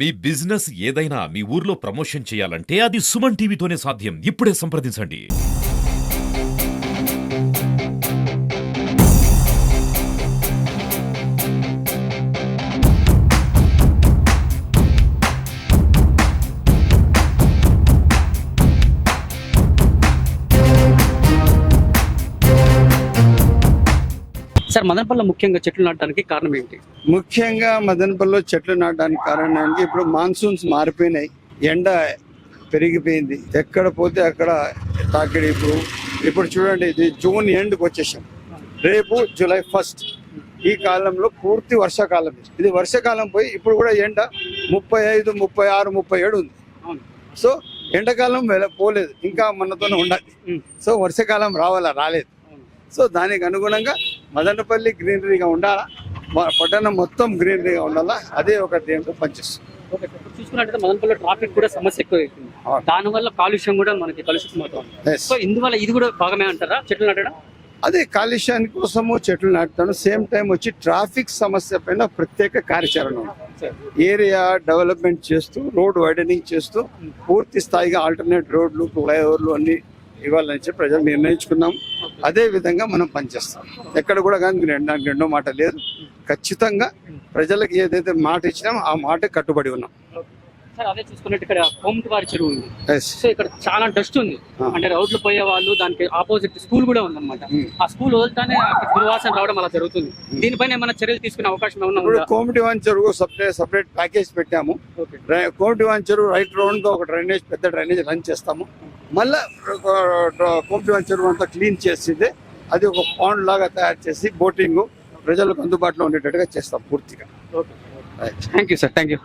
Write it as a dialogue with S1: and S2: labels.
S1: మీ business ఏదైనా మీ ఊర్లో promotion చేయాలంటే అది సుమన్ టీవీతోనే సాధ్యం. ఇప్పుడే సంప్రదించండి.
S2: సార్ మదనపల్లిలో ముఖ్యంగా చెట్లు నాటడానికి కారణం ఏంటి?
S3: ముఖ్యంగా మదనపల్లిలో చెట్లు నాటడానికి కారణానికి ఇప్పుడు మాన్సూన్స్ మారిపోయినాయి, ఎండ పెరిగిపోయింది, ఎక్కడ పోతే అక్కడ తాకిడి. ఇప్పుడు చూడండి, ఇది జూన్ ఎండ్కి వచ్చేసాం, రేపు జూలై 1 ఈ కాలంలో పూర్తి వర్షాకాలం. ఇది వర్షాకాలం పోయి ఇప్పుడు కూడా ఎండ 35, 36, 37 ఉంది. సో ఎండాకాలం పోలేదు, ఇంకా మనతోనే ఉండాలి. సో వర్షాకాలం రాలేదు. సో దానికి అనుగుణంగా మదనపల్లి గ్రీనరీగా ఉండాలా, పట్టణం మొత్తం గ్రీనరీగా ఉండాలా, అదే ఒక దేంతో పనిచేస్తుంది.
S2: చూసుకున్నట్లయితే మదనపల్లిలో ట్రాఫిక్ కూడా సమస్య ఎక్కువ అవుతుంది, దానివల్ల కాలుష్యం కూడా మనకి కలుషితం అవుతుంది. సో ఇందువల్ల ఇది కూడా భాగమే అంటారా చెట్లు నాటడం?
S3: అదే కాలుష్యాని కోసము చెట్లు నాటుతాను. సేమ్ టైం వచ్చి ట్రాఫిక్ సమస్య పైన ప్రత్యేక కార్యాచరణ ఉంది. ఏరియా డెవలప్మెంట్ చేస్తూ, రోడ్ వైడనింగ్ చేస్తూ, పూర్తి స్థాయిగా ఆల్టర్నేట్ రోడ్లు, ఫ్లైఓవర్లు అన్ని ఇవ్వాలని చెప్పి ప్రజలు నిర్ణయించుకున్నాం. అదే విధంగా మనం పనిచేస్తాం. ఎక్కడ కూడా కానీ దానికి రెండో మాట లేదు. ఖచ్చితంగా ప్రజలకు ఏదైతే మాట ఇచ్చినామో ఆ మాట కట్టుబడి ఉన్నాం.
S2: సార్ అదే చూసుకున్నట్టు ఇక్కడ కోమటివారి చెరువు ఉంది. సో ఇక్కడ చాలా డస్ట్ ఉంది, అంటే రోడ్లు పోయే వాళ్ళు, దానికి ఆపోజిట్ స్కూల్ కూడా ఉంది అనమాట. ఆ స్కూల్ వదిలితేనే దుర్వాసన రావడం అలా జరుగుతుంది. దీనిపైన ఏమైనా చర్యలు తీసుకునే అవకాశం ఏమన్నా ఉందా?
S3: కోమటివారి చెరువు సపరేట్ ప్యాకేజ్ పెట్టాము. కోమటివారి చెరువు రైట్ రౌండ్ గా ఒక పెద్ద డ్రైనేజ్ రన్ చేస్తాము. మళ్ళా కోమటివారి చెరువు అంతా క్లీన్ చేసిందే, అది ఒక పాండ్ లాగా తయారు చేసి బోటింగ్ ప్రజలకు అందుబాటులో ఉండేటట్టుగా చేస్తాం పూర్తిగా.
S2: Thank you sir, thank you.